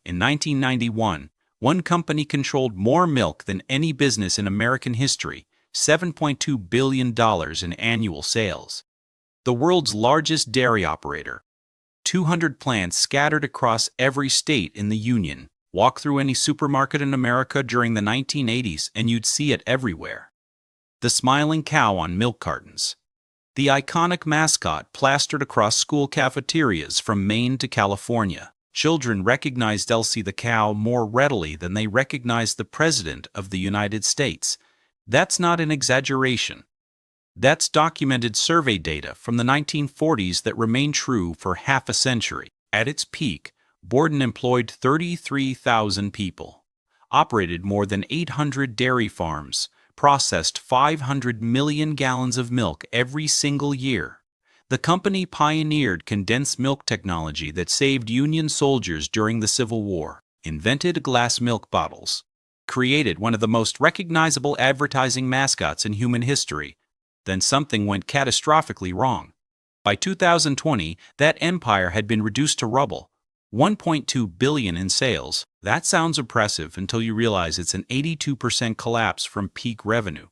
In 1991, one company controlled more milk than any business in American history, $7.2 billion in annual sales. The world's largest dairy operator. 200 plants scattered across every state in the Union. Walk through any supermarket in America during the 1980s and you'd see it everywhere. The smiling cow on milk cartons. The iconic mascot plastered across school cafeterias from Maine to California. Children recognized Elsie the Cow more readily than they recognized the President of the United States. That's not an exaggeration. That's documented survey data from the 1940s that remained true for half a century. At its peak, Borden employed 33,000 people, operated more than 800 dairy farms, processed 500 million gallons of milk every single year. The company pioneered condensed milk technology that saved Union soldiers during the Civil War, invented glass milk bottles, created one of the most recognizable advertising mascots in human history. Then something went catastrophically wrong. By 2020, that empire had been reduced to rubble. $1.2 billion in sales. That sounds impressive until you realize it's an 82% collapse from peak revenue.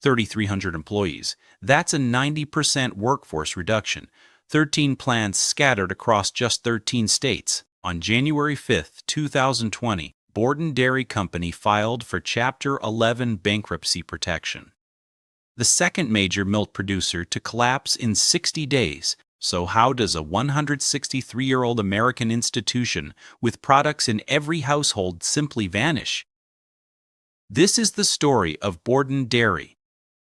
3,300 employees. That's a 90% workforce reduction. 13 plants scattered across just 13 states. On January 5, 2020, Borden Dairy Company filed for Chapter 11 bankruptcy protection. The second major milk producer to collapse in 60 days. So how does a 163-year-old American institution with products in every household simply vanish? This is the story of Borden Dairy,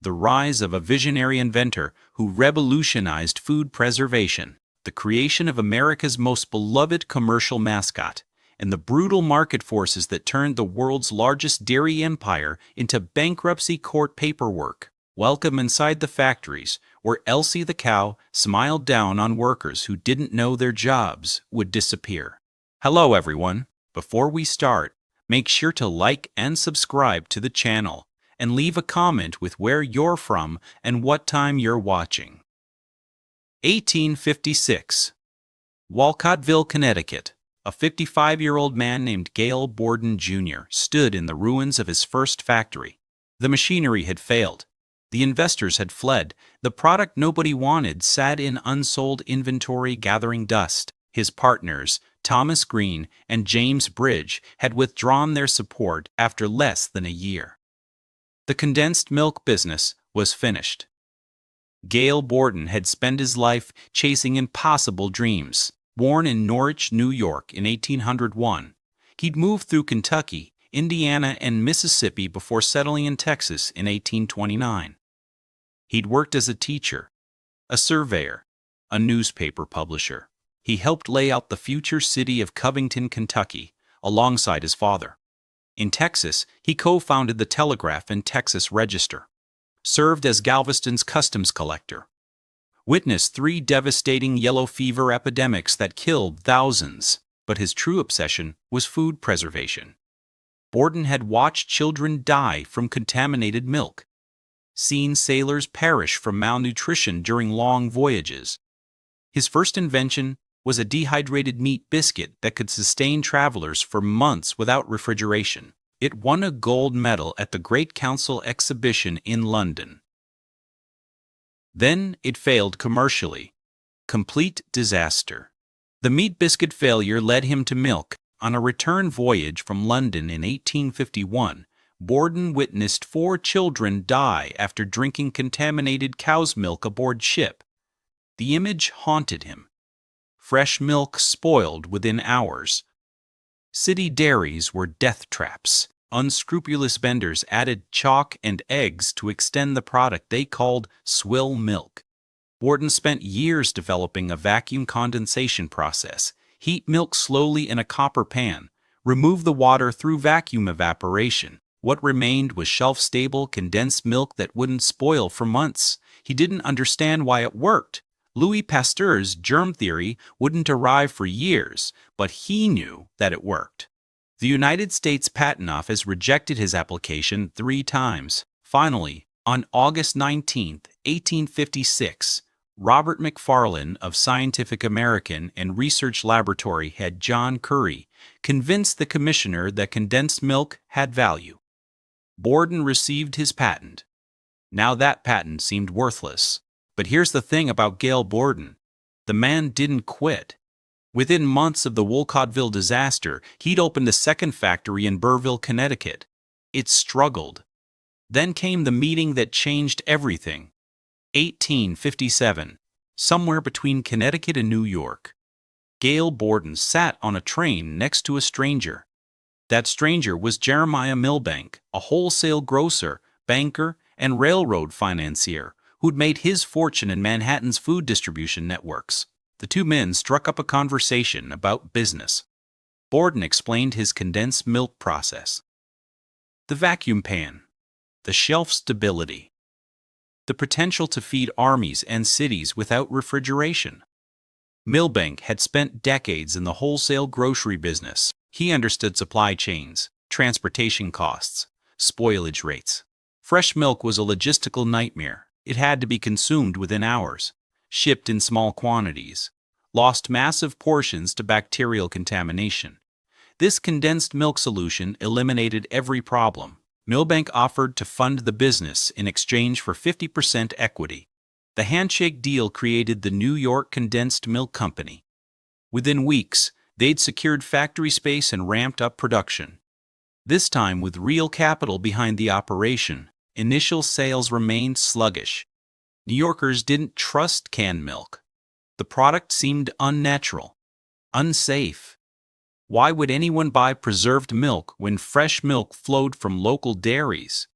the rise of a visionary inventor who revolutionized food preservation, the creation of America's most beloved commercial mascot, and the brutal market forces that turned the world's largest dairy empire into bankruptcy court paperwork. Welcome inside the factories, where Elsie the Cow smiled down on workers who didn't know their jobs would disappear. Hello everyone. Before we start, make sure to like and subscribe to the channel, and leave a comment with where you're from and what time you're watching. 1856. Walcottville, Connecticut. A 55-year-old man named Gail Borden Jr. stood in the ruins of his first factory. The machinery had failed. The investors had fled. The product nobody wanted sat in unsold inventory gathering dust. His partners, Thomas Green and James Bridge, had withdrawn their support after less than a year. The condensed milk business was finished. Gail Borden had spent his life chasing impossible dreams. Born in Norwich, New York in 1801, he'd moved through Kentucky, Indiana, and Mississippi before settling in Texas in 1829. He'd worked as a teacher, a surveyor, a newspaper publisher. He helped lay out the future city of Covington, Kentucky, alongside his father. In Texas, he co-founded the Telegraph and Texas Register, served as Galveston's customs collector, witnessed 3 devastating yellow fever epidemics that killed thousands, but his true obsession was food preservation. Borden had watched children die from contaminated milk, seen sailors perish from malnutrition during long voyages. His first invention was a dehydrated meat biscuit that could sustain travelers for months without refrigeration. It won a gold medal at the Great Council exhibition in London. Then it failed commercially. Complete disaster. The meat biscuit failure led him to milk. On a return voyage from London in 1851, Borden witnessed 4 children die after drinking contaminated cow's milk aboard ship. The image haunted him. Fresh milk spoiled within hours. City dairies were death traps. Unscrupulous vendors added chalk and eggs to extend the product they called swill milk. Borden spent years developing a vacuum condensation process. Heat milk slowly in a copper pan. Remove the water through vacuum evaporation. What remained was shelf-stable condensed milk that wouldn't spoil for months. He didn't understand why it worked. Louis Pasteur's germ theory wouldn't arrive for years, but he knew that it worked. The United States Patent Office rejected his application 3 times. Finally, on August 19, 1856, Robert McFarlane of Scientific American and Research Laboratory head John Curry convinced the commissioner that condensed milk had value. Borden received his patent. Now that patent seemed worthless. But here's the thing about Gail Borden. The man didn't quit. Within months of the Wolcottville disaster, he'd opened a second factory in Burrville, Connecticut. It struggled. Then came the meeting that changed everything. 1857, somewhere between Connecticut and New York. Gail Borden sat on a train next to a stranger. That stranger was Jeremiah Milbank, a wholesale grocer, banker, and railroad financier who'd made his fortune in Manhattan's food distribution networks. The two men struck up a conversation about business. Borden explained his condensed milk process. The vacuum pan, the shelf stability, the potential to feed armies and cities without refrigeration. Milbank had spent decades in the wholesale grocery business. He understood supply chains, transportation costs, spoilage rates. Fresh milk was a logistical nightmare. It had to be consumed within hours, shipped in small quantities, lost massive portions to bacterial contamination. This condensed milk solution eliminated every problem. Milbank offered to fund the business in exchange for 50% equity. The handshake deal created the New York Condensed Milk Company. Within weeks, they'd secured factory space and ramped up production. This time with real capital behind the operation, initial sales remained sluggish. New Yorkers didn't trust canned milk. The product seemed unnatural, unsafe. Why would anyone buy preserved milk when fresh milk flowed from local dairies?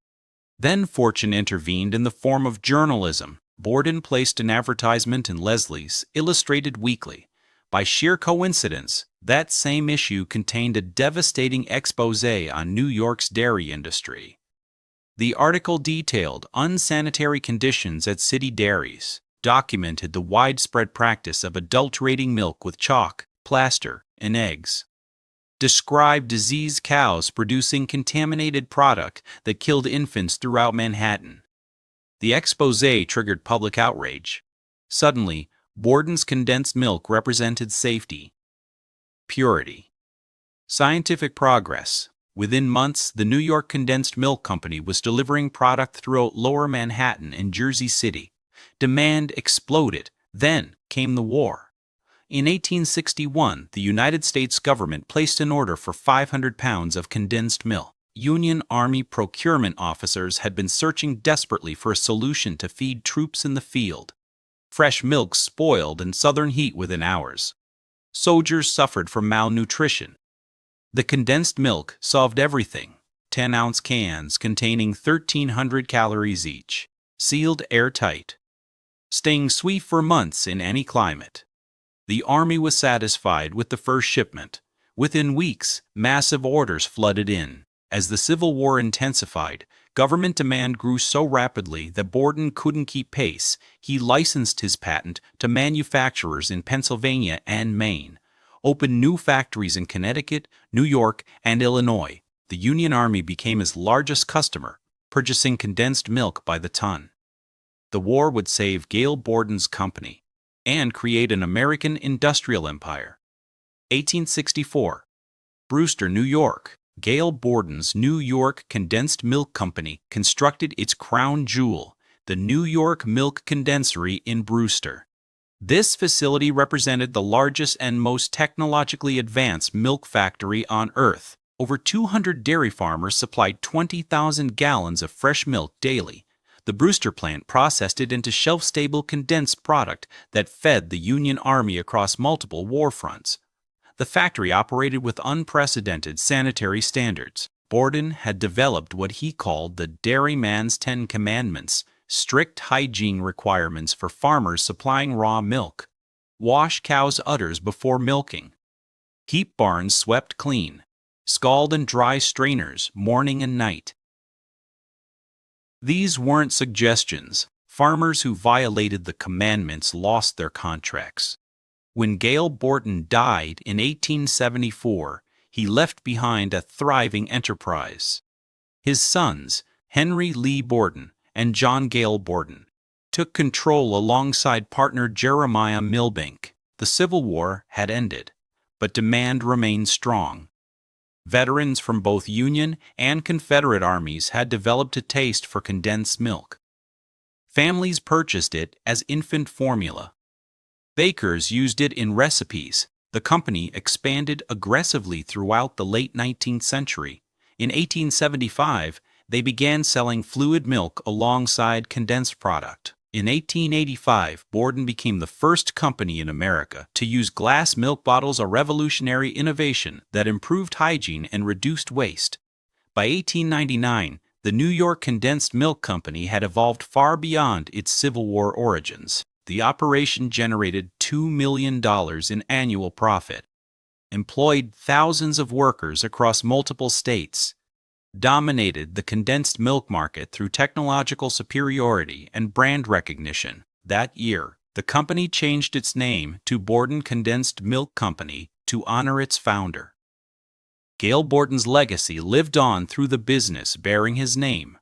Then fortune intervened in the form of journalism. Borden placed an advertisement in Leslie's Illustrated Weekly. By sheer coincidence, that same issue contained a devastating expose on New York's dairy industry. The article detailed unsanitary conditions at city dairies, documented the widespread practice of adulterating milk with chalk, plaster, and eggs, described diseased cows producing contaminated product that killed infants throughout Manhattan. The expose triggered public outrage. Suddenly, Borden's condensed milk represented safety, purity, scientific progress. Within months, the New York Condensed Milk Company was delivering product throughout Lower Manhattan and Jersey City. Demand exploded. Then came the war. In 1861, the United States government placed an order for 500 pounds of condensed milk. Union Army procurement officers had been searching desperately for a solution to feed troops in the field. Fresh milk spoiled in southern heat within hours. Soldiers suffered from malnutrition. The condensed milk solved everything. 10-ounce cans containing 1,300 calories each, sealed airtight, staying sweet for months in any climate. The Army was satisfied with the first shipment. Within weeks, massive orders flooded in. As the Civil War intensified, government demand grew so rapidly that Borden couldn't keep pace. He licensed his patent to manufacturers in Pennsylvania and Maine, opened new factories in Connecticut, New York, and Illinois. The Union Army became his largest customer, purchasing condensed milk by the ton. The war would save Gail Borden's company and create an American industrial empire. 1864, Brewster, New York. Gail Borden's New York Condensed Milk Company constructed its crown jewel, the New York Milk Condensery in Brewster. This facility represented the largest and most technologically advanced milk factory on Earth. Over 200 dairy farmers supplied 20,000 gallons of fresh milk daily. The Brewster plant processed it into shelf-stable condensed product that fed the Union Army across multiple war fronts. The factory operated with unprecedented sanitary standards. Borden had developed what he called the dairyman's 10 commandments, strict hygiene requirements for farmers supplying raw milk. Wash cows' udders before milking. Keep barns swept clean. Scald and dry strainers morning and night. These weren't suggestions. Farmers who violated the commandments lost their contracts. When Gail Borden died in 1874, he left behind a thriving enterprise. His sons, Henry Lee Borden and John Gail Borden, took control alongside partner Jeremiah Milbank. The Civil War had ended, but demand remained strong. Veterans from both Union and Confederate armies had developed a taste for condensed milk. Families purchased it as infant formula. Bakers used it in recipes. The company expanded aggressively throughout the late 19th century. In 1875, they began selling fluid milk alongside condensed product. In 1885, Borden became the first company in America to use glass milk bottles, a revolutionary innovation that improved hygiene and reduced waste. By 1899, the New York Condensed Milk Company had evolved far beyond its Civil War origins. The operation generated $2 million in annual profit, employed thousands of workers across multiple states, dominated the condensed milk market through technological superiority and brand recognition. That year, the company changed its name to Borden Condensed Milk Company to honor its founder. Gail Borden's legacy lived on through the business bearing his name.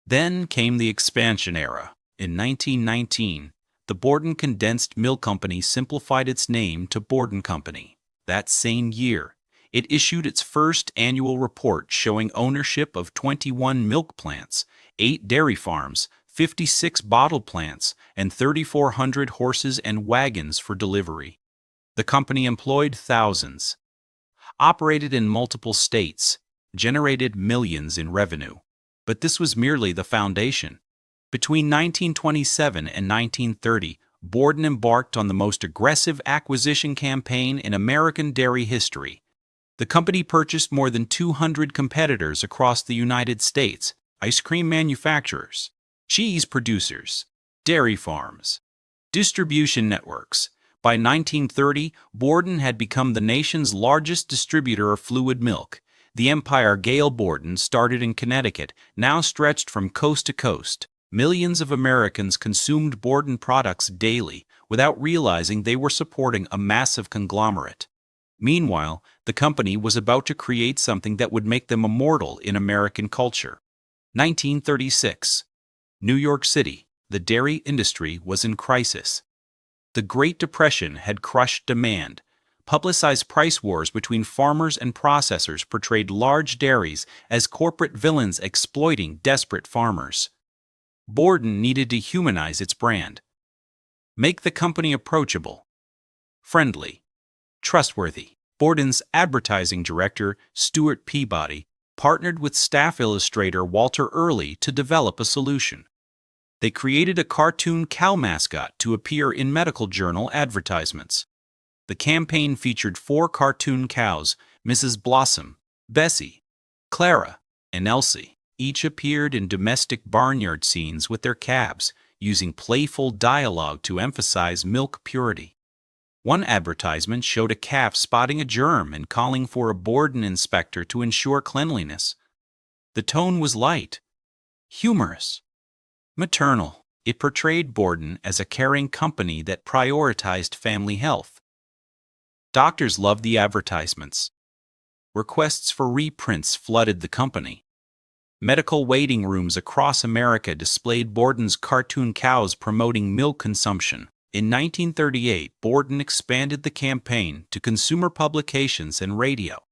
Then came the expansion era. In 1919, the Borden Condensed Milk Company simplified its name to Borden Company. That same year, it issued its first annual report showing ownership of 21 milk plants, 8 dairy farms, 56 bottle plants, and 3,400 horses and wagons for delivery. The company employed thousands, operated in multiple states, generated millions in revenue. But this was merely the foundation. Between 1927 and 1930, Borden embarked on the most aggressive acquisition campaign in American dairy history. The company purchased more than 200 competitors across the United States: ice cream manufacturers, cheese producers, dairy farms, distribution networks. By 1930, Borden had become the nation's largest distributor of fluid milk. The empire Gail Borden started in Connecticut now stretched from coast to coast. Millions of Americans consumed Borden products daily without realizing they were supporting a massive conglomerate. Meanwhile, the company was about to create something that would make them immortal in American culture. 1936. New York City. The dairy industry was in crisis. The Great Depression had crushed demand. Publicized price wars between farmers and processors portrayed large dairies as corporate villains exploiting desperate farmers. Borden needed to humanize its brand. Make the company approachable, friendly, trustworthy. Borden's advertising director, Stuart Peabody, partnered with staff illustrator Walter Early to develop a solution. They created a cartoon cow mascot to appear in medical journal advertisements. The campaign featured 4 cartoon cows: Mrs. Blossom, Bessie, Clara, and Elsie. Each appeared in domestic barnyard scenes with their calves, using playful dialogue to emphasize milk purity. One advertisement showed a calf spotting a germ and calling for a Borden inspector to ensure cleanliness. The tone was light, humorous, maternal. It portrayed Borden as a caring company that prioritized family health. Doctors loved the advertisements. Requests for reprints flooded the company. Medical waiting rooms across America displayed Borden's cartoon cows promoting milk consumption. In 1938, Borden expanded the campaign to consumer publications and radio.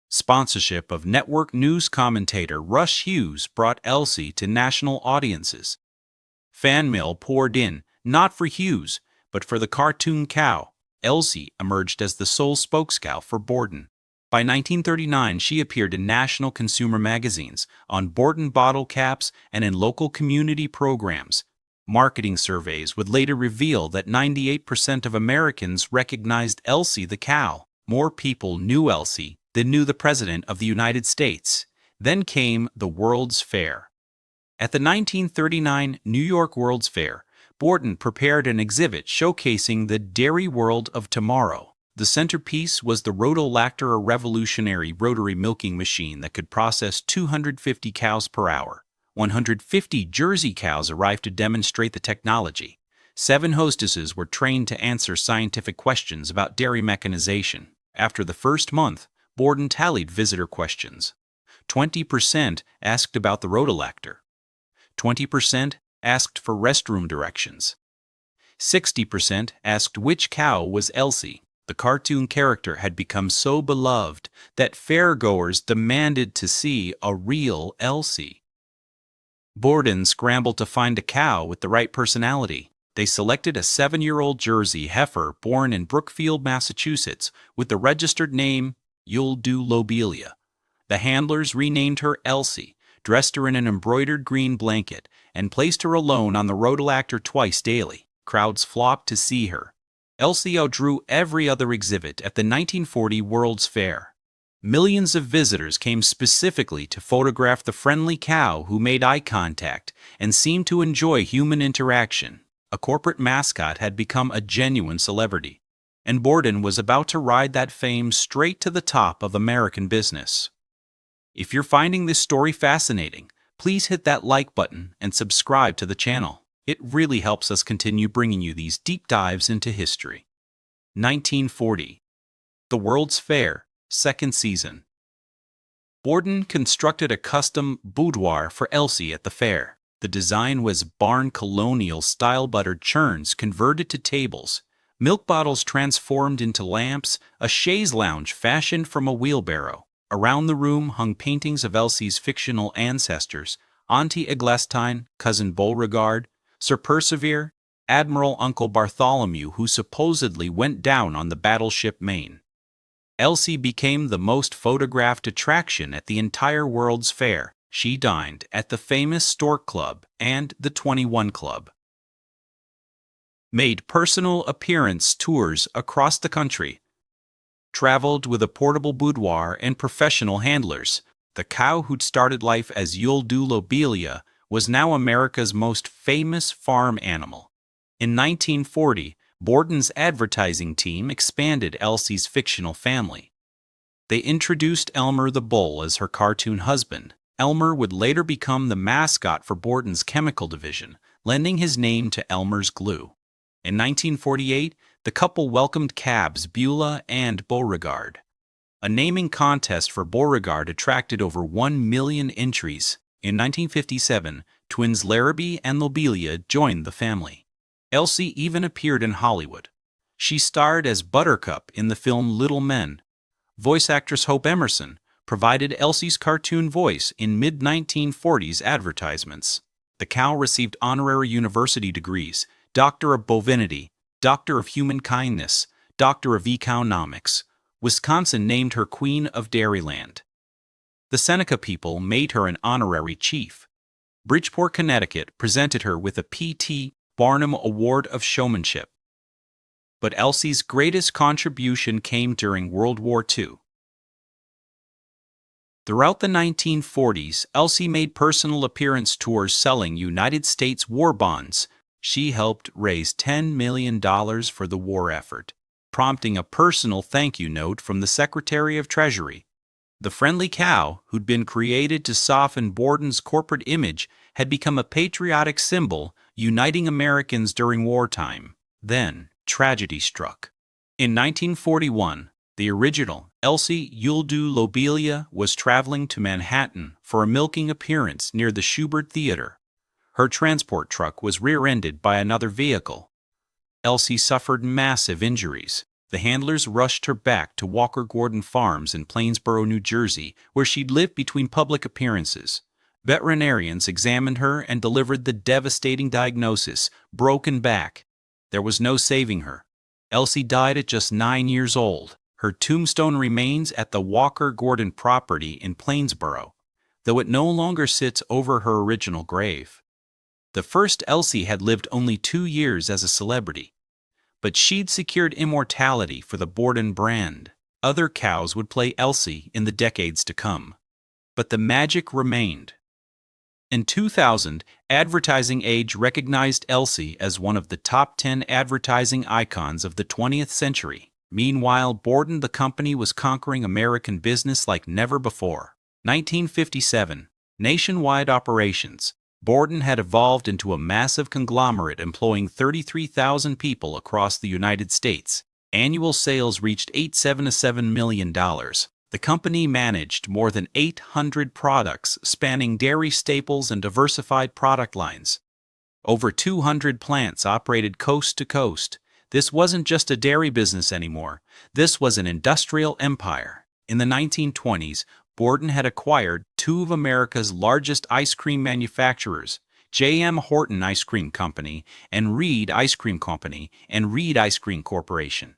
Sponsorship of network news commentator Rush Hughes brought Elsie to national audiences. Fan mail poured in, not for Hughes, but for the cartoon cow. Elsie emerged as the sole spokescow for Borden. By 1939, she appeared in national consumer magazines, on Borden bottle caps, and in local community programs. Marketing surveys would later reveal that 98% of Americans recognized Elsie the Cow. More people knew Elsie than knew the President of the United States. Then came the World's Fair. At the 1939 New York World's Fair, Borden prepared an exhibit showcasing the dairy world of tomorrow. The centerpiece was the Rotolactor, a revolutionary rotary milking machine that could process 250 cows per hour. 150 Jersey cows arrived to demonstrate the technology. 7 hostesses were trained to answer scientific questions about dairy mechanization. After the first month, Borden tallied visitor questions. 20% asked about the Rotolactor. 20% asked for restroom directions. 60% asked which cow was Elsie. The cartoon character had become so beloved that fairgoers demanded to see a real Elsie. Borden scrambled to find a cow with the right personality. They selected a 7-year-old Jersey heifer born in Brookfield, Massachusetts, with the registered name untold Lobelia. The handlers renamed her Elsie, dressed her in an embroidered green blanket, and placed her alone on the rotolactor twice daily. Crowds flocked to see her. Elsie outdrew every other exhibit at the 1940 World's Fair. Millions of visitors came specifically to photograph the friendly cow who made eye contact and seemed to enjoy human interaction. A corporate mascot had become a genuine celebrity, and Borden was about to ride that fame straight to the top of American business. If you're finding this story fascinating, please hit that like button and subscribe to the channel. It really helps us continue bringing you these deep dives into history. 1940. The World's Fair, second season. Borden constructed a custom boudoir for Elsie at the fair. The design was barn colonial-style buttered churns converted to tables, milk bottles transformed into lamps, a chaise lounge fashioned from a wheelbarrow. Around the room hung paintings of Elsie's fictional ancestors, Auntie Eglantine, Cousin Beauregard, Sir Perceval, Admiral Uncle Bartholomew, who supposedly went down on the battleship Maine. Elsie became the most photographed attraction at the entire World's Fair. She dined at the famous Stork Club and the 21 Club. Made personal appearance tours across the country. Traveled with a portable boudoir and professional handlers. The cow who'd started life as untold Lobelia was now America's most famous farm animal. In 1940, Borden's advertising team expanded Elsie's fictional family. They introduced Elmer the Bull as her cartoon husband. Elmer would later become the mascot for Borden's chemical division, lending his name to Elmer's Glue. In 1948, the couple welcomed calves Beulah and Beauregard. A naming contest for Beauregard attracted over 1 million entries. In 1957, twins Larrabee and Lobelia joined the family. Elsie even appeared in Hollywood. She starred as Buttercup in the film Little Men. Voice actress Hope Emerson provided Elsie's cartoon voice in mid-1940s advertisements. The cow received honorary university degrees, Doctor of Bovinity, Doctor of Human Kindness, Doctor of Economics. Wisconsin named her Queen of Dairyland. The Seneca people made her an honorary chief. Bridgeport, Connecticut presented her with a P.T. Barnum Award of Showmanship. But Elsie's greatest contribution came during World War II. Throughout the 1940s, Elsie made personal appearance tours selling United States war bonds. She helped raise $10 million for the war effort, prompting a personal thank you note from the Secretary of Treasury. The friendly cow, who'd been created to soften Borden's corporate image, had become a patriotic symbol, uniting Americans during wartime. Then, tragedy struck. In 1941, the original Elsie untold Lobelia was traveling to Manhattan for a milking appearance near the Shubert Theater. Her transport truck was rear-ended by another vehicle. Elsie suffered massive injuries. The handlers rushed her back to Walker Gordon Farms in Plainsboro, New Jersey, where she'd lived between public appearances. Veterinarians examined her and delivered the devastating diagnosis: broken back. There was no saving her. Elsie died at just 9 years old. Her tombstone remains at the Walker Gordon property in Plainsboro, though it no longer sits over her original grave. The first Elsie had lived only 2 years as a celebrity, but she'd secured immortality for the Borden brand. Other cows would play Elsie in the decades to come, but the magic remained. In 2000, Advertising Age recognized Elsie as one of the top 10 advertising icons of the 20th century. Meanwhile, Borden the company was conquering American business like never before. 1957, nationwide operations. Borden had evolved into a massive conglomerate employing 33,000 people across the United States. Annual sales reached $877 million. The company managed more than 800 products spanning dairy staples and diversified product lines. Over 200 plants operated coast to coast. This wasn't just a dairy business anymore. This was an industrial empire. In the 1920s, Borden had acquired two of America's largest ice cream manufacturers, J.M. Horton Ice Cream Company and Reed Ice Cream Company and Reed Ice Cream Corporation.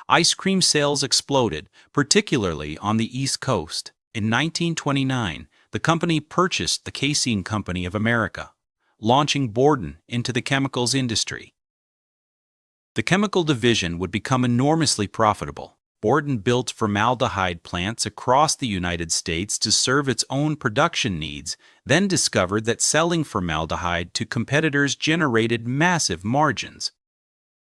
Ice cream sales exploded, particularly on the East Coast. In 1929, the company purchased the Casein Company of America, launching Borden into the chemicals industry. The chemical division would become enormously profitable. Borden built formaldehyde plants across the United States to serve its own production needs, then discovered that selling formaldehyde to competitors generated massive margins.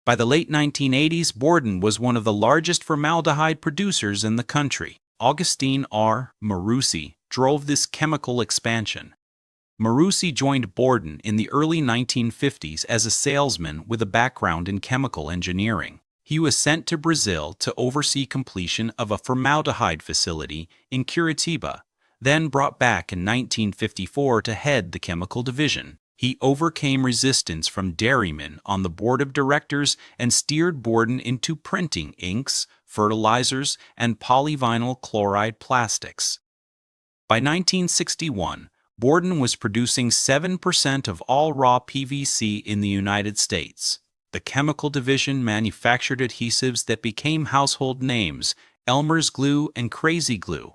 By the late 1980s, Borden was one of the largest formaldehyde producers in the country. Augustine R. Marucci drove this chemical expansion. Marucci joined Borden in the early 1950s as a salesman with a background in chemical engineering. He was sent to Brazil to oversee completion of a formaldehyde facility in Curitiba, then brought back in 1954 to head the chemical division. He overcame resistance from dairymen on the board of directors and steered Borden into printing inks, fertilizers, and polyvinyl chloride plastics. By 1961, Borden was producing 7% of all raw PVC in the United States. The chemical division manufactured adhesives that became household names, Elmer's Glue and Crazy Glue.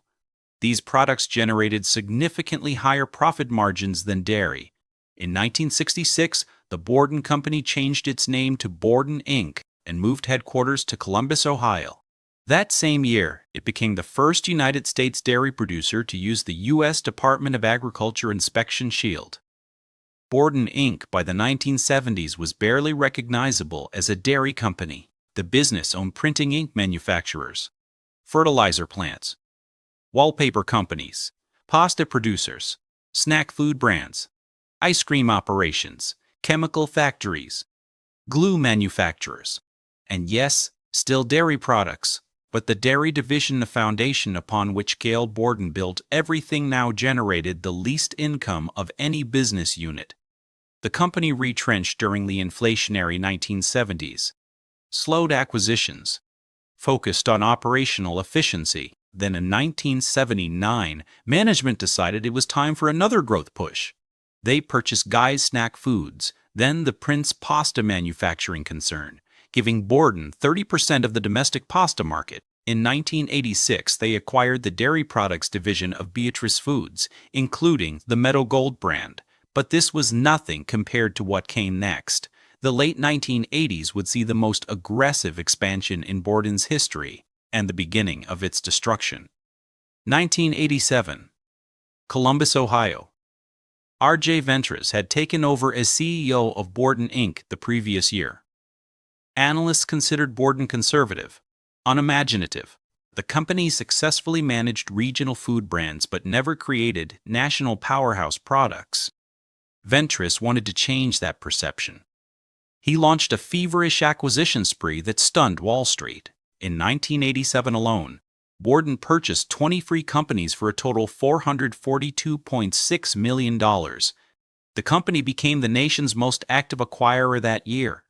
These products generated significantly higher profit margins than dairy. In 1966, the Borden Company changed its name to Borden Inc. and moved headquarters to Columbus, Ohio. That same year, it became the first United States dairy producer to use the U.S. Department of Agriculture inspection shield. Borden Inc. by the 1970s was barely recognizable as a dairy company. The business owned printing ink manufacturers, fertilizer plants, wallpaper companies, pasta producers, snack food brands, ice cream operations, chemical factories, glue manufacturers, and yes, still dairy products. But the dairy division, the foundation upon which Gail Borden built everything, now generated the least income of any business unit. The company retrenched during the inflationary 1970s, slowed acquisitions, focused on operational efficiency. Then in 1979, management decided it was time for another growth push. They purchased Guy's Snack Foods, then the Prince Pasta manufacturing concern, giving Borden 30% of the domestic pasta market. In 1986, they acquired the dairy products division of Beatrice Foods, including the Meadow Gold brand. But this was nothing compared to what came next. The late 1980s would see the most aggressive expansion in Borden's history and the beginning of its destruction. 1987. Columbus, Ohio. R.J. Ventures had taken over as CEO of Borden Inc. the previous year. Analysts considered Borden conservative, unimaginative. The company successfully managed regional food brands but never created national powerhouse products. Ventris wanted to change that perception. He launched a feverish acquisition spree that stunned Wall Street. In 1987 alone, Borden purchased 20 free companies for a total $442.6 million. The company became the nation's most active acquirer that year.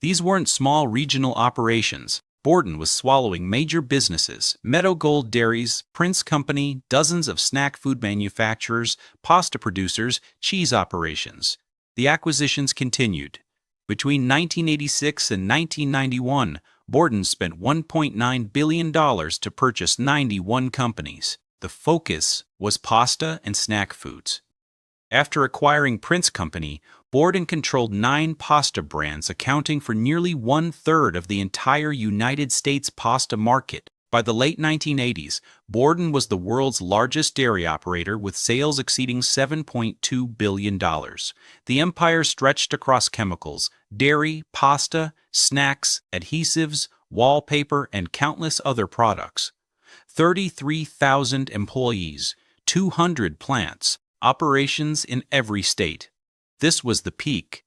These weren't small regional operations. Borden was swallowing major businesses, Meadow Gold Dairies, Prince Company, dozens of snack food manufacturers, pasta producers, cheese operations. The acquisitions continued. Between 1986 and 1991, Borden spent $1.9 billion to purchase 91 companies. The focus was pasta and snack foods. After acquiring Prince Company, Borden controlled 9 pasta brands, accounting for nearly 1/3 of the entire United States pasta market. By the late 1980s, Borden was the world's largest dairy operator with sales exceeding $7.2 billion. The empire stretched across chemicals, dairy, pasta, snacks, adhesives, wallpaper, and countless other products. 33,000 employees, 200 plants, operations in every state. This was the peak,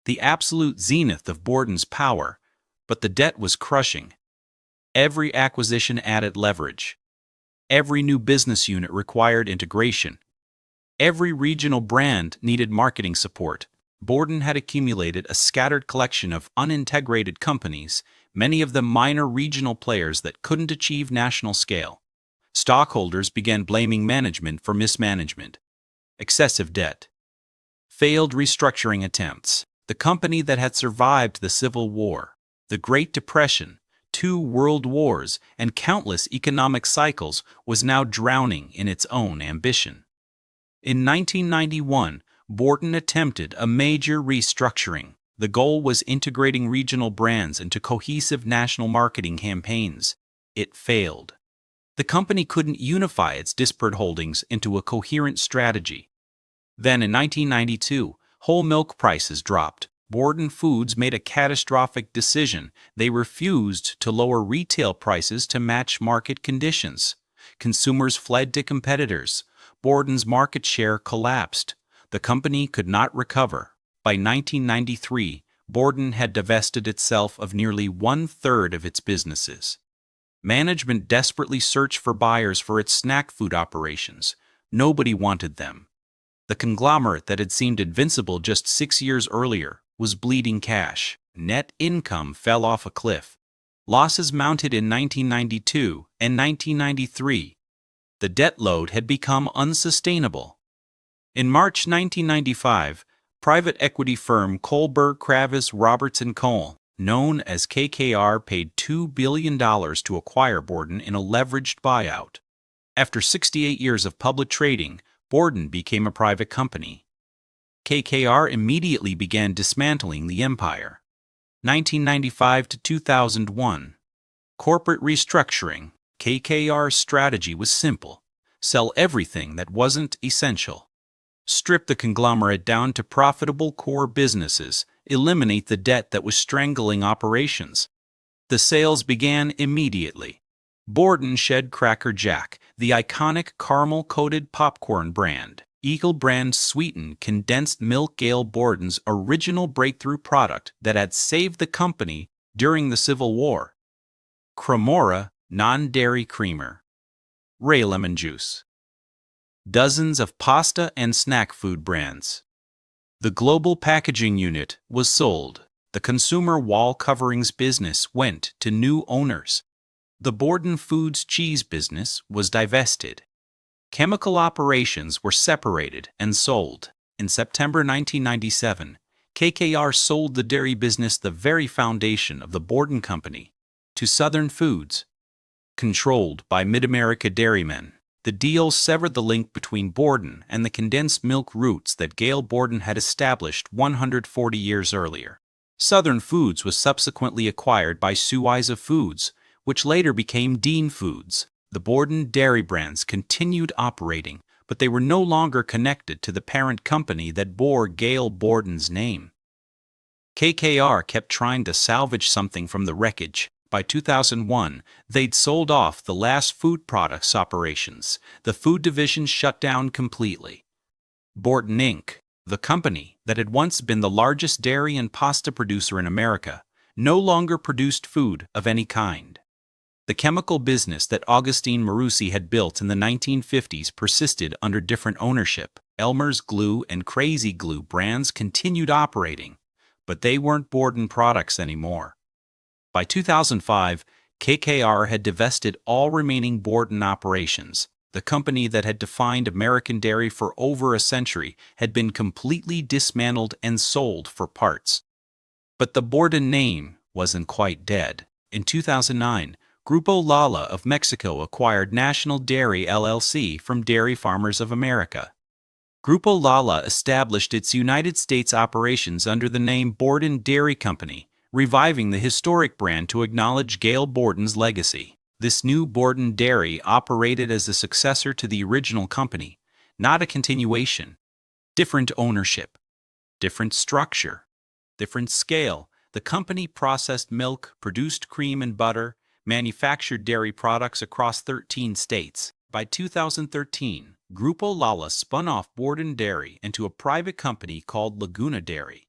the absolute zenith of Borden's power, but the debt was crushing. Every acquisition added leverage. Every new business unit required integration. Every regional brand needed marketing support. Borden had accumulated a scattered collection of unintegrated companies, many of them minor regional players that couldn't achieve national scale. Stockholders began blaming management for mismanagement, excessive debt, failed restructuring attempts. The company that had survived the Civil War, the Great Depression, 2 world wars, and countless economic cycles was now drowning in its own ambition. In 1991, Borden attempted a major restructuring. The goal was integrating regional brands into cohesive national marketing campaigns. It failed. The company couldn't unify its disparate holdings into a coherent strategy. Then in 1992, whole milk prices dropped. Borden Foods made a catastrophic decision. They refused to lower retail prices to match market conditions. Consumers fled to competitors. Borden's market share collapsed. The company could not recover. By 1993, Borden had divested itself of nearly 1/3 of its businesses. Management desperately searched for buyers for its snack food operations. Nobody wanted them. The conglomerate that had seemed invincible just 6 years earlier was bleeding cash. Net income fell off a cliff. Losses mounted in 1992 and 1993. The debt load had become unsustainable. In March 1995, private equity firm Kohlberg Kravis Roberts & Cole, known as KKR, paid $2 billion to acquire Borden in a leveraged buyout. After 68 years of public trading, Borden became a private company. KKR immediately began dismantling the empire. 1995 to 2001. Corporate restructuring. KKR's strategy was simple: sell everything that wasn't essential. Strip the conglomerate down to profitable core businesses, eliminate the debt that was strangling operations. The sales began immediately. Borden shed Cracker Jack, the iconic caramel-coated popcorn brand. Eagle brand sweetened condensed milk, Gail Borden's original breakthrough product that had saved the company during the Civil War. Cremora non-dairy creamer. Ray lemon juice. Dozens of pasta and snack food brands. The global packaging unit was sold. The consumer wall coverings business went to new owners. The Borden Foods cheese business was divested. Chemical operations were separated and sold. In September 1997, KKR sold the dairy business, the very foundation of the Borden Company, to Southern Foods, controlled by Mid-America Dairymen. The deal severed the link between Borden and the condensed milk roots that Gail Borden had established 140 years earlier. Southern Foods was subsequently acquired by Suiza Foods, which later became Dean Foods. The Borden dairy brands continued operating, but they were no longer connected to the parent company that bore Gail Borden's name. KKR kept trying to salvage something from the wreckage. By 2001, they'd sold off the last food products operations. The food division shut down completely. Borden Inc., the company that had once been the largest dairy and pasta producer in America, no longer produced food of any kind. The chemical business that Augustine Marucci had built in the 1950s persisted under different ownership. Elmer's Glue and Crazy Glue brands continued operating, but they weren't Borden products anymore. By 2005, KKR had divested all remaining Borden operations. The company that had defined American dairy for over a century had been completely dismantled and sold for parts. But the Borden name wasn't quite dead. In 2009, Grupo Lala of Mexico acquired National Dairy LLC from Dairy Farmers of America. Grupo Lala established its United States operations under the name Borden Dairy Company, reviving the historic brand to acknowledge Gail Borden's legacy. This new Borden Dairy operated as a successor to the original company, not a continuation. Different ownership, different structure, different scale. The company processed milk, produced cream and butter, manufactured dairy products across 13 states. By 2013, Grupo Lala spun off Borden Dairy into a private company called Laguna Dairy.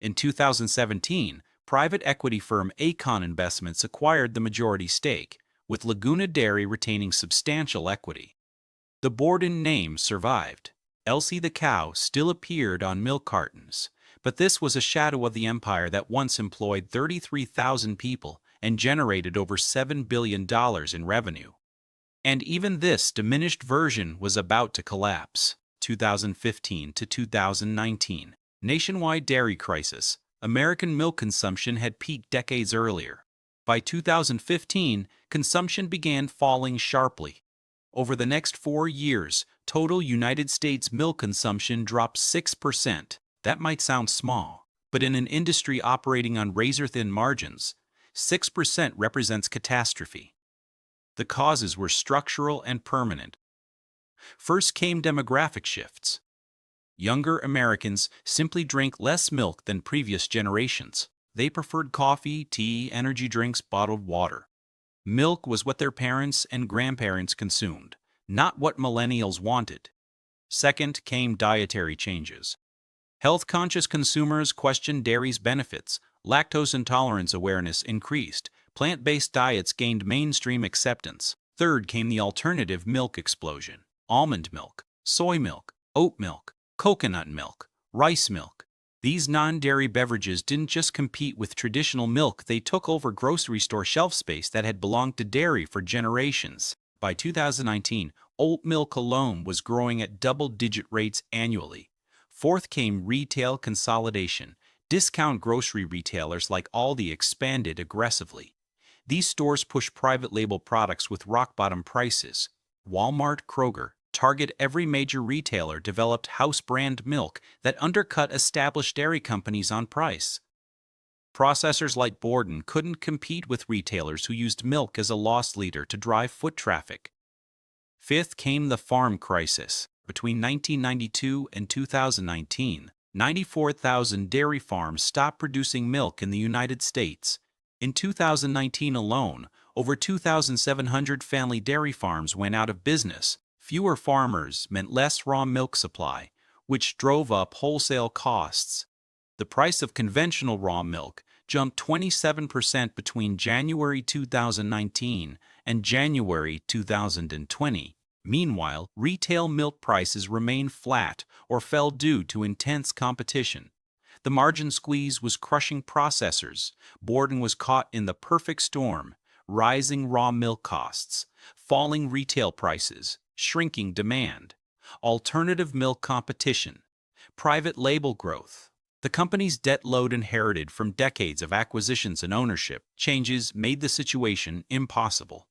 In 2017, private equity firm Acon Investments acquired the majority stake, with Laguna Dairy retaining substantial equity. The Borden name survived. Elsie the Cow still appeared on milk cartons, But this was a shadow of the empire that once employed 33,000 people and generated over $7 billion in revenue. And even this diminished version was about to collapse. 2015 to 2019. Nationwide dairy crisis. American milk consumption had peaked decades earlier. By 2015, consumption began falling sharply. Over the next 4 years, total United States milk consumption dropped 6%. That might sound small, but in an industry operating on razor-thin margins, 6% represents catastrophe. The causes were structural and permanent. First came demographic shifts. Younger Americans simply drank less milk than previous generations. They preferred coffee, tea, energy drinks, bottled water. Milk was what their parents and grandparents consumed, not what millennials wanted. Second came dietary changes. Health-conscious consumers questioned dairy's benefits. Lactose intolerance awareness increased. Plant-based diets gained mainstream acceptance. Third came the alternative milk explosion. Almond milk, soy milk, oat milk, coconut milk, rice milk. These non-dairy beverages didn't just compete with traditional milk, they took over grocery store shelf space that had belonged to dairy for generations. By 2019, oat milk alone was growing at double-digit rates annually. Fourth came retail consolidation. Discount grocery retailers like Aldi expanded aggressively. These stores pushed private label products with rock-bottom prices. Walmart, Kroger, Target, every major retailer developed house brand milk that undercut established dairy companies on price. Processors like Borden couldn't compete with retailers who used milk as a loss leader to drive foot traffic. Fifth came the farm crisis. Between 1992 and 2019, 94,000 dairy farms stopped producing milk in the United States. In 2019 alone, over 2,700 family dairy farms went out of business. Fewer farmers meant less raw milk supply, which drove up wholesale costs. The price of conventional raw milk jumped 27% between January 2019 and January 2020. Meanwhile, retail milk prices remained flat or fell due to intense competition. The margin squeeze was crushing processors. Borden was caught in the perfect storm: rising raw milk costs, falling retail prices, shrinking demand, alternative milk competition, private label growth. The company's debt load, inherited from decades of acquisitions and ownership changes, made the situation impossible.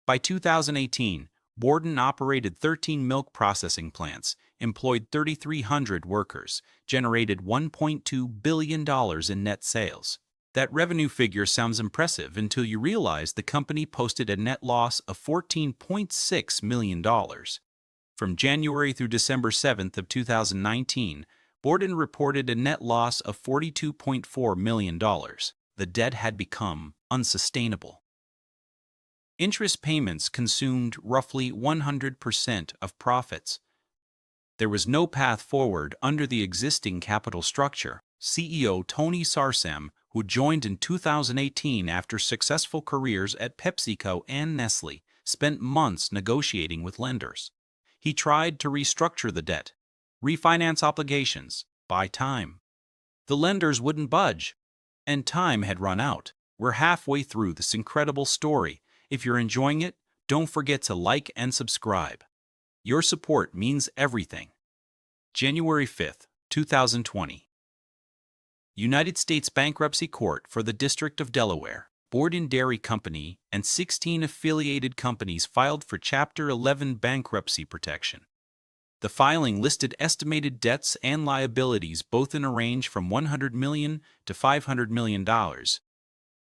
By 2018, Borden operated 13 milk processing plants, employed 3,300 workers, generated $1.2 billion in net sales. That revenue figure sounds impressive until you realize the company posted a net loss of $14.6 million. From January through December 7th of 2019, Borden reported a net loss of $42.4 million. The debt had become unsustainable. Interest payments consumed roughly 100% of profits. There was no path forward under the existing capital structure. CEO Tony Sarsam, who joined in 2018 after successful careers at PepsiCo and Nestle, spent months negotiating with lenders. He tried to restructure the debt, refinance obligations, buy time. The lenders wouldn't budge, and time had run out. We're halfway through this incredible story. If you're enjoying it, don't forget to like and subscribe. Your support means everything. January 5th, 2020. United States Bankruptcy Court for the District of Delaware. Borden Dairy Company and 16 affiliated companies filed for Chapter 11 bankruptcy protection. The filing listed estimated debts and liabilities both in a range from $100 million to $500 million.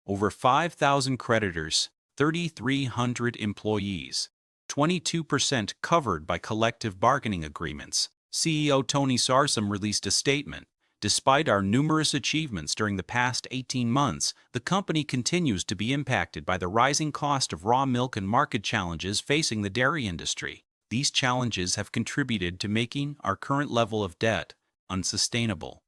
Over 5,000 creditors, 3,300 employees, 22% covered by collective bargaining agreements. CEO Tony Sarsam released a statement. Despite our numerous achievements during the past 18 months, the company continues to be impacted by the rising cost of raw milk and market challenges facing the dairy industry. These challenges have contributed to making our current level of debt unsustainable.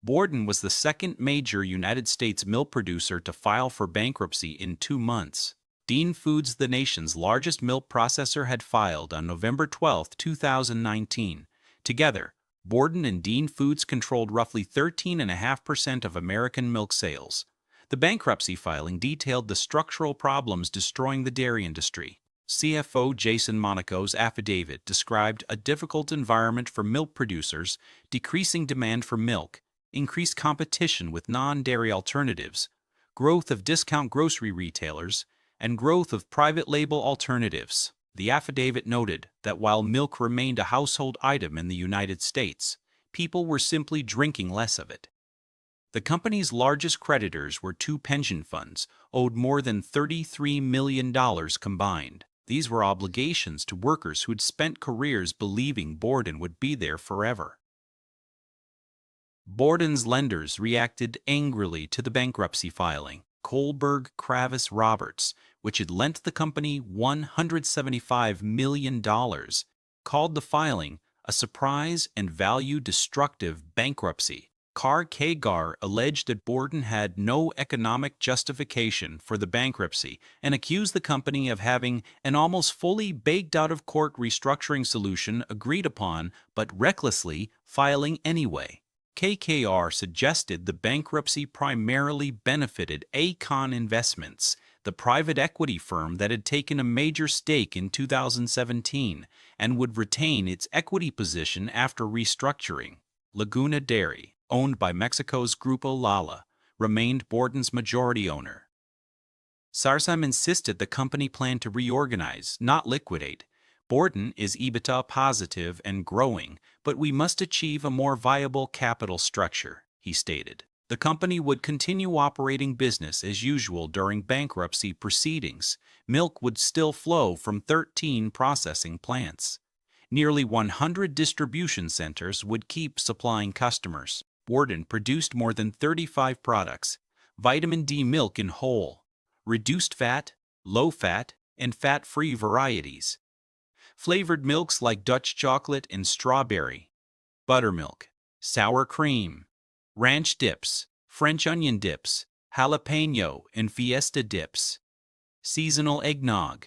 Borden was the second major United States milk producer to file for bankruptcy in 2 months. Dean Foods, the nation's largest milk processor, had filed on November 12, 2019. Together, Borden and Dean Foods controlled roughly 13.5% of American milk sales. The bankruptcy filing detailed the structural problems destroying the dairy industry. CFO Jason Monaco's affidavit described a difficult environment for milk producers, decreasing demand for milk, increased competition with non-dairy alternatives, growth of discount grocery retailers, and growth of private label alternatives. The affidavit noted that while milk remained a household item in the United States, people were simply drinking less of it. The company's largest creditors were two pension funds, owed more than $33 million combined. These were obligations to workers who had spent careers believing Borden would be there forever. Borden's lenders reacted angrily to the bankruptcy filing. Kohlberg Kravis Roberts, which had lent the company $175 million, called the filing a surprise and value-destructive bankruptcy. Carr Kagar alleged that Borden had no economic justification for the bankruptcy and accused the company of having an almost fully baked-out-of-court restructuring solution agreed upon but recklessly filing anyway. KKR suggested the bankruptcy primarily benefited Acon Investments, the private equity firm that had taken a major stake in 2017 and would retain its equity position after restructuring. Laguna Dairy, owned by Mexico's Grupo Lala, remained Borden's majority owner. Sarsam insisted the company planned to reorganize, not liquidate. Borden is EBITDA positive and growing, but we must achieve a more viable capital structure, he stated. The company would continue operating business as usual during bankruptcy proceedings. Milk would still flow from 13 processing plants. Nearly 100 distribution centers would keep supplying customers. Borden produced more than 35 products: vitamin D milk in whole, reduced fat, low fat, and fat-free varieties, flavored milks like Dutch chocolate and strawberry, buttermilk, sour cream, ranch dips, French onion dips, jalapeno and fiesta dips, seasonal eggnog,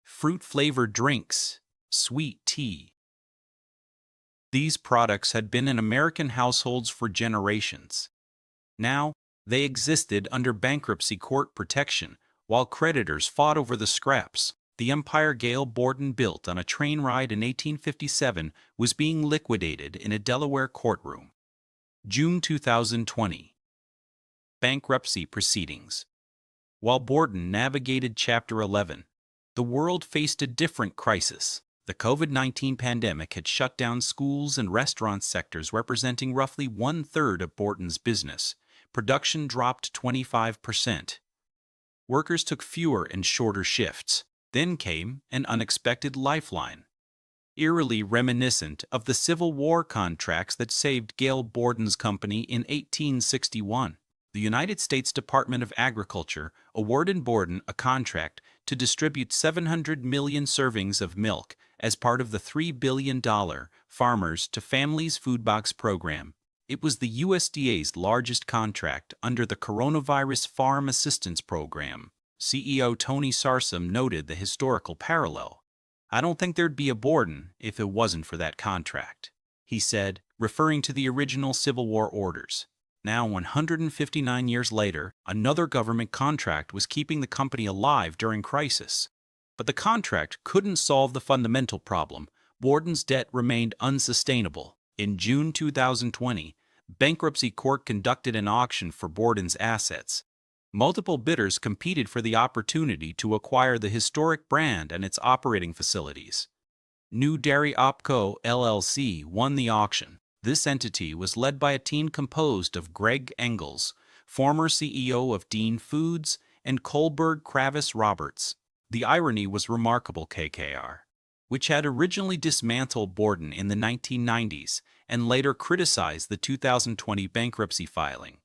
fruit-flavored drinks, sweet tea. These products had been in American households for generations. Now, they existed under bankruptcy court protection while creditors fought over the scraps. The empire Gail Borden built on a train ride in 1857 was being liquidated in a Delaware courtroom. June 2020. Bankruptcy proceedings. While Borden navigated Chapter 11, the world faced a different crisis. The COVID-19 pandemic had shut down schools and restaurant sectors representing roughly one-third of Borden's business. Production dropped 25%. Workers took fewer and shorter shifts. Then came an unexpected lifeline, eerily reminiscent of the Civil War contracts that saved Gail Borden's company in 1861. The United States Department of Agriculture awarded Borden a contract to distribute 700 million servings of milk as part of the $3 billion Farmers to Families Food Box program. It was the USDA's largest contract under the Coronavirus Farm Assistance Program. CEO Tony Sarsam noted the historical parallel. "I don't think there'd be a Borden if it wasn't for that contract," he said, referring to the original Civil War orders. Now, 159 years later, another government contract was keeping the company alive during crisis. But the contract couldn't solve the fundamental problem. Borden's debt remained unsustainable. In June 2020, bankruptcy court conducted an auction for Borden's assets. Multiple bidders competed for the opportunity to acquire the historic brand and its operating facilities. New Dairy Opco LLC won the auction. This entity was led by a team composed of Greg Engels, former CEO of Dean Foods, and Kohlberg Kravis Roberts. The irony was remarkable. KKR, which had originally dismantled Borden in the 1990s and later criticized the 2020 bankruptcy filing,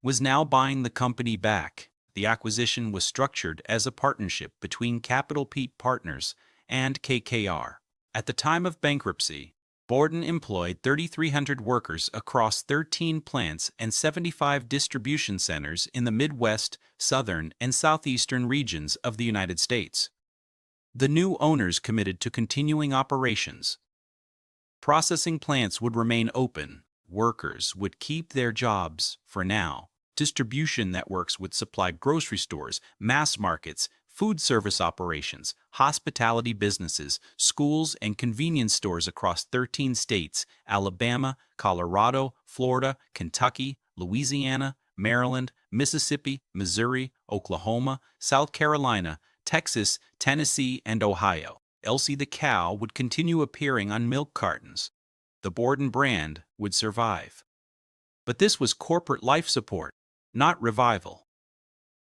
was now buying the company back. The acquisition was structured as a partnership between Capital Peak Partners and KKR. At the time of bankruptcy, Borden employed 3,300 workers across 13 plants and 75 distribution centers in the Midwest, Southern, and Southeastern regions of the United States. The new owners committed to continuing operations. Processing plants would remain open. Workers would keep their jobs for now. Distribution networks would supply grocery stores, mass markets, food service operations, hospitality businesses, schools, and convenience stores across 13 states: Alabama, Colorado, Florida, Kentucky, Louisiana, Maryland, Mississippi, Missouri, Oklahoma, South Carolina, Texas, Tennessee, and Ohio. Elsie the Cow would continue appearing on milk cartons. The Borden brand would survive. But this was corporate life support, not revival.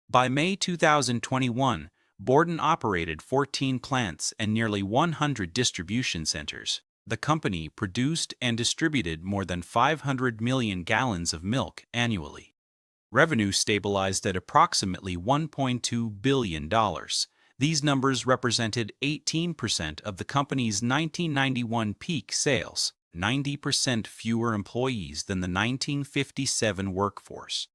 By May 2021, Borden operated 14 plants and nearly 100 distribution centers. The company produced and distributed more than 500 million gallons of milk annually. Revenue stabilized at approximately $1.2 billion. These numbers represented 18% of the company's 1991 peak sales, 90% fewer employees than the 1957 workforce.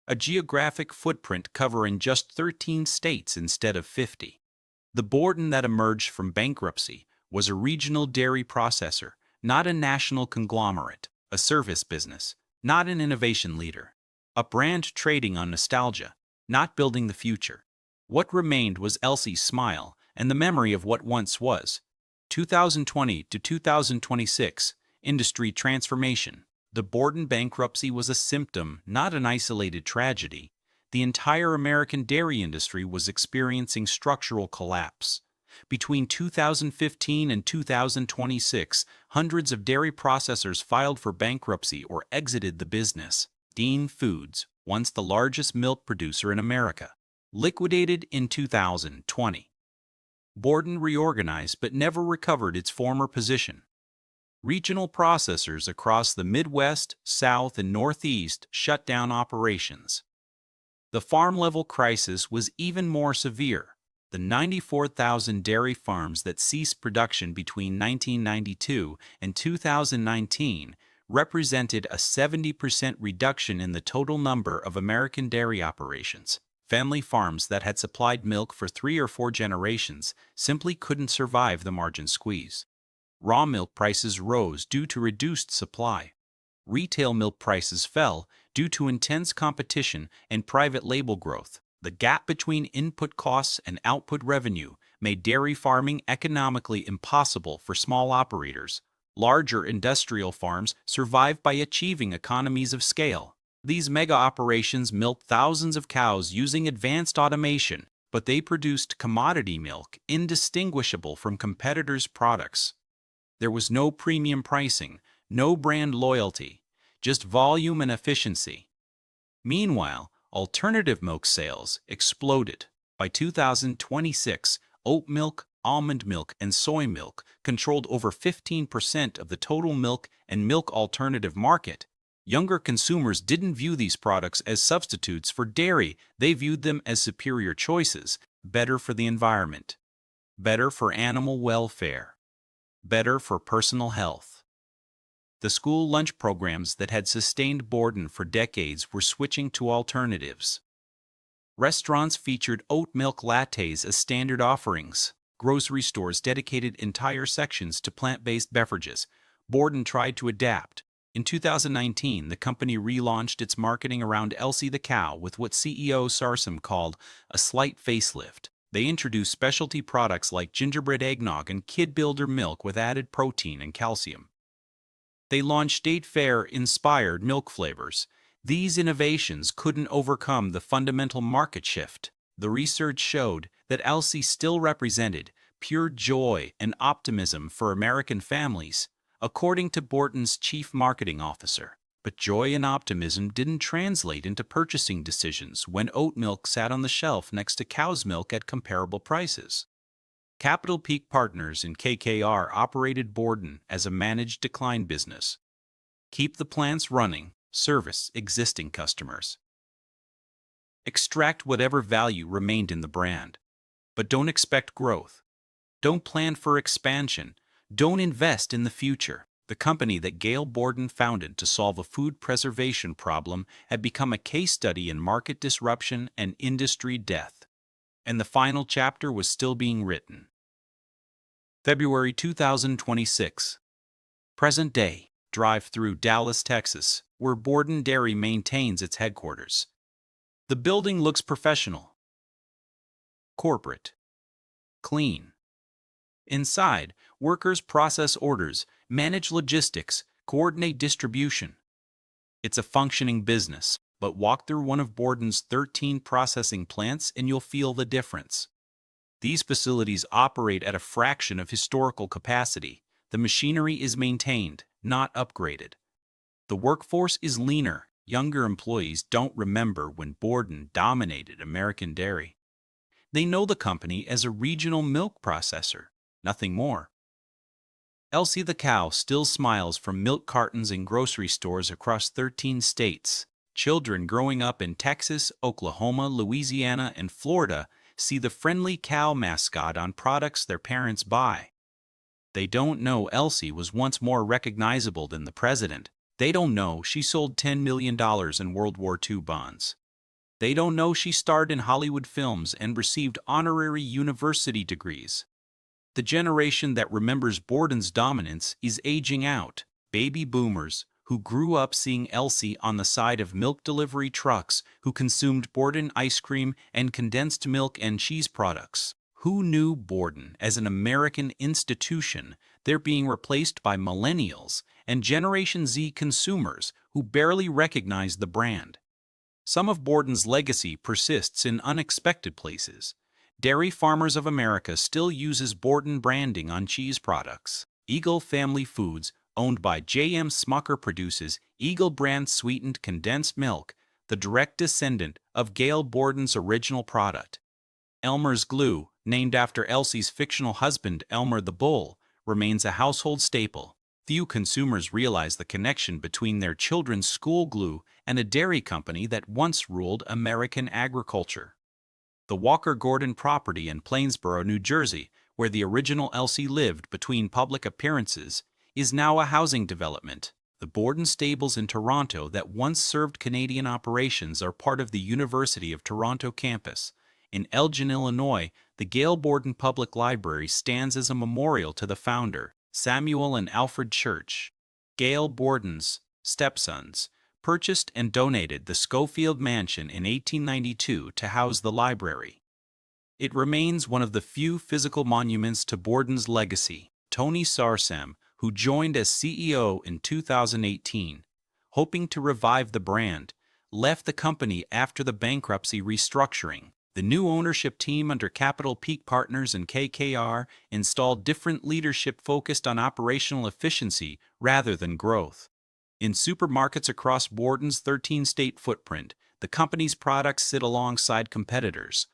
A geographic footprint covering just 13 states instead of 50. The Borden that emerged from bankruptcy was a regional dairy processor, not a national conglomerate, a service business, not an innovation leader, a brand trading on nostalgia, not building the future. What remained was Elsie's smile and the memory of what once was. 2020 to 2026, industry transformation. The Borden bankruptcy was a symptom, not an isolated tragedy. The entire American dairy industry was experiencing structural collapse. Between 2015 and 2026, hundreds of dairy processors filed for bankruptcy or exited the business. Dean Foods, once the largest milk producer in America, liquidated in 2020. Borden reorganized but never recovered its former position. Regional processors across the Midwest, South, and Northeast shut down operations. The farm-level crisis was even more severe. The 94,000 dairy farms that ceased production between 1992 and 2019 represented a 70% reduction in the total number of American dairy operations. Family farms that had supplied milk for 3 or 4 generations simply couldn't survive the margin squeeze. Raw milk prices rose due to reduced supply. Retail milk prices fell due to intense competition and private label growth. The gap between input costs and output revenue made dairy farming economically impossible for small operators. Larger industrial farms survived by achieving economies of scale. These mega operations milked thousands of cows using advanced automation, but they produced commodity milk indistinguishable from competitors' products. There was no premium pricing, no brand loyalty, just volume and efficiency. Meanwhile, alternative milk sales exploded. By 2026, oat milk, almond milk, and soy milk controlled over 15% of the total milk and milk alternative market. Younger consumers didn't view these products as substitutes for dairy. They viewed them as superior choices, better for the environment, better for animal welfare, better for personal health. The school lunch programs that had sustained Borden for decades were switching to alternatives. Restaurants featured oat milk lattes as standard offerings. Grocery stores dedicated entire sections to plant-based beverages. Borden tried to adapt. In 2019, the company relaunched its marketing around Elsie the Cow with what CEO Sarsam called a slight facelift. They introduced specialty products like gingerbread eggnog and Kid Builder milk with added protein and calcium. They launched State Fair-inspired milk flavors. These innovations couldn't overcome the fundamental market shift. The research showed that Elsie still represented pure joy and optimism for American families, according to Borden's chief marketing officer. But joy and optimism didn't translate into purchasing decisions when oat milk sat on the shelf next to cow's milk at comparable prices. Capital Peak Partners in KKR operated Borden as a managed decline business. Keep the plants running, service existing customers. Extract whatever value remained in the brand. But don't expect growth. Don't plan for expansion. Don't invest in the future. The company that Gail Borden founded to solve a food preservation problem had become a case study in market disruption and industry death. And the final chapter was still being written. February 2026. Present day, drive through Dallas, Texas, where Borden Dairy maintains its headquarters. The building looks professional, corporate, clean. Inside, workers process orders, manage logistics, coordinate distribution. It's a functioning business, but walk through one of Borden's 13 processing plants and you'll feel the difference. These facilities operate at a fraction of historical capacity. The machinery is maintained, not upgraded. The workforce is leaner. Younger employees don't remember when Borden dominated American dairy. They know the company as a regional milk processor, nothing more. Elsie the Cow still smiles from milk cartons in grocery stores across 13 states. Children growing up in Texas, Oklahoma, Louisiana, and Florida see the friendly cow mascot on products their parents buy. They don't know Elsie was once more recognizable than the president. They don't know she sold $10 million in World War II bonds. They don't know she starred in Hollywood films and received honorary university degrees. The generation that remembers Borden's dominance is aging out. Baby boomers who grew up seeing Elsie on the side of milk delivery trucks, who consumed Borden ice cream and condensed milk and cheese products. Who knew Borden as an American institution? They're being replaced by millennials and Generation Z consumers who barely recognize the brand. Some of Borden's legacy persists in unexpected places. Dairy Farmers of America still uses Borden branding on cheese products. Eagle Family Foods, owned by J.M. Smucker, produces Eagle brand sweetened condensed milk, the direct descendant of Gail Borden's original product. Elmer's Glue, named after Elsie's fictional husband Elmer the Bull, remains a household staple. Few consumers realize the connection between their children's school glue and a dairy company that once ruled American agriculture. The Walker Gordon property in Plainsboro, New Jersey, where the original Elsie lived between public appearances, is now a housing development. The Borden stables in Toronto that once served Canadian operations are part of the University of Toronto campus. In Elgin, Illinois, the Gail Borden Public Library stands as a memorial to the founder, Samuel and Alfred Church. Gail Borden's stepsons purchased and donated the Schofield Mansion in 1892 to house the library. It remains one of the few physical monuments to Borden's legacy. Tony Sarsam, who joined as CEO in 2018, hoping to revive the brand, left the company after the bankruptcy restructuring. The new ownership team under Capital Peak Partners and KKR installed different leadership focused on operational efficiency rather than growth. In supermarkets across Borden's 13-state footprint, the company's products sit alongside competitors.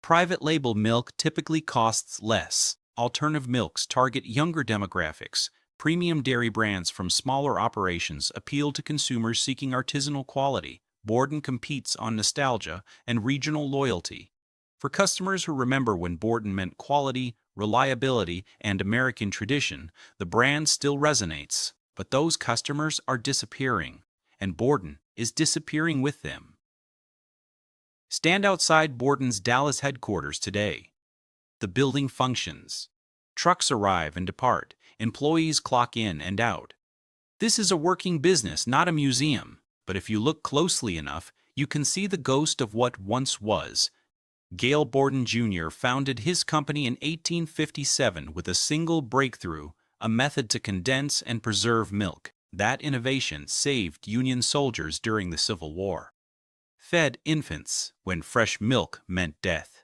Private label milk typically costs less. Alternative milks target younger demographics. Premium dairy brands from smaller operations appeal to consumers seeking artisanal quality. Borden competes on nostalgia and regional loyalty. For customers who remember when Borden meant quality, reliability, and American tradition, the brand still resonates. But those customers are disappearing, and Borden is disappearing with them. Stand outside Borden's Dallas headquarters today. The building functions. Trucks arrive and depart. Employees clock in and out. This is a working business, not a museum. But if you look closely enough, you can see the ghost of what once was. Gail Borden Jr. founded his company in 1857 with a single breakthrough, a method to condense and preserve milk. That innovation saved Union soldiers during the Civil War. Fed infants when fresh milk meant death.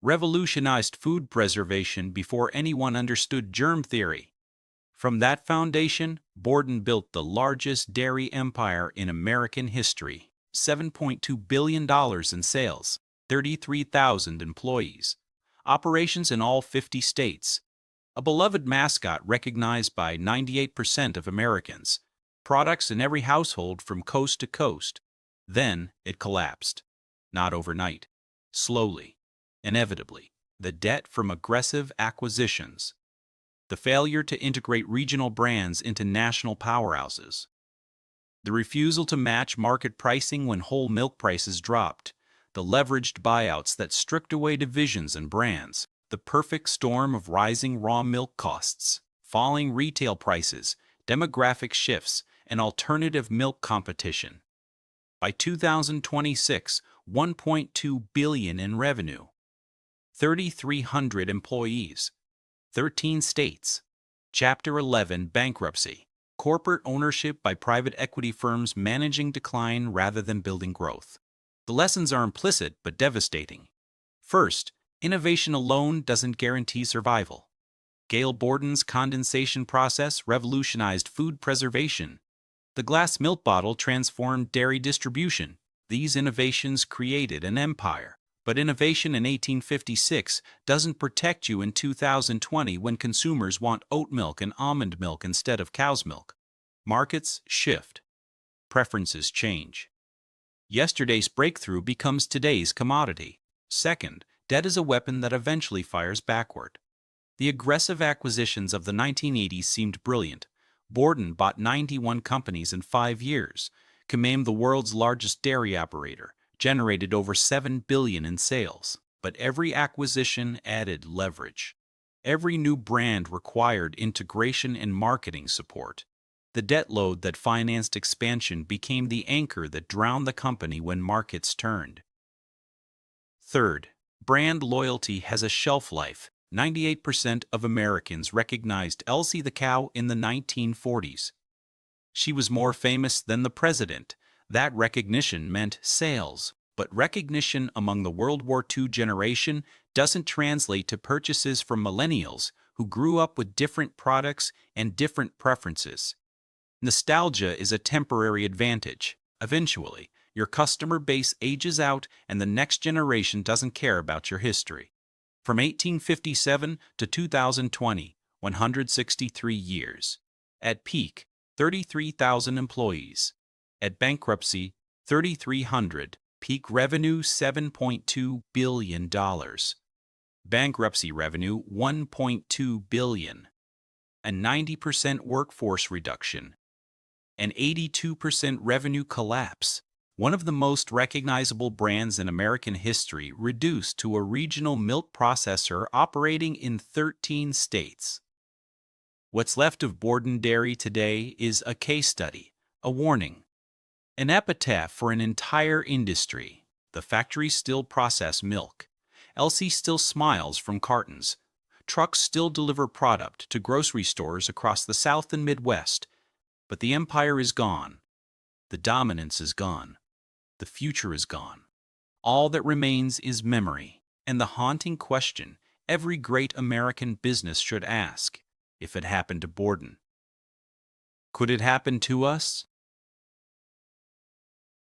Revolutionized food preservation before anyone understood germ theory. From that foundation, Borden built the largest dairy empire in American history. $7.2 billion in sales, 33,000 employees, operations in all 50 states, a beloved mascot recognized by 98% of Americans, products in every household from coast to coast. Then it collapsed. Not overnight. Slowly. Inevitably. The debt from aggressive acquisitions. The failure to integrate regional brands into national powerhouses. The refusal to match market pricing when whole milk prices dropped. The leveraged buyouts that stripped away divisions and brands. The perfect storm of rising raw milk costs, falling retail prices, demographic shifts, and alternative milk competition. By 2026, $1.2 billion in revenue, 3,300 employees, 13 states. Chapter 11, Bankruptcy. Corporate ownership by private equity firms managing decline rather than building growth. The lessons are implicit but devastating. First, innovation alone doesn't guarantee survival. Gail Borden's condensation process revolutionized food preservation. The glass milk bottle transformed dairy distribution. These innovations created an empire. But innovation in 1856 doesn't protect you in 2020 when consumers want oat milk and almond milk instead of cow's milk. Markets shift. Preferences change. Yesterday's breakthrough becomes today's commodity. Second, debt is a weapon that eventually fires backward. The aggressive acquisitions of the 1980s seemed brilliant. Borden bought 91 companies in 5 years, became the world's largest dairy operator, generated over $7 billion in sales. But every acquisition added leverage. Every new brand required integration and marketing support. The debt load that financed expansion became the anchor that drowned the company when markets turned. Third, brand loyalty has a shelf life. 98% of Americans recognized Elsie the Cow in the 1940s. She was more famous than the president. That recognition meant sales. But recognition among the World War II generation doesn't translate to purchases from millennials who grew up with different products and different preferences. Nostalgia is a temporary advantage. Eventually, your customer base ages out and the next generation doesn't care about your history. From 1857 to 2020, 163 years. At peak, 33,000 employees. At bankruptcy, 3,300. Peak revenue, $7.2 billion. Bankruptcy revenue, $1.2 billion. A 90% workforce reduction. An 82% revenue collapse. One of the most recognizable brands in American history reduced to a regional milk processor operating in 13 states. What's left of Borden Dairy today is a case study, a warning, an epitaph for an entire industry. The factories still process milk. Elsie still smiles from cartons. Trucks still deliver product to grocery stores across the South and Midwest. But the empire is gone. The dominance is gone. The future is gone. All that remains is memory, and the haunting question every great American business should ask: if it happened to Borden, could it happen to us?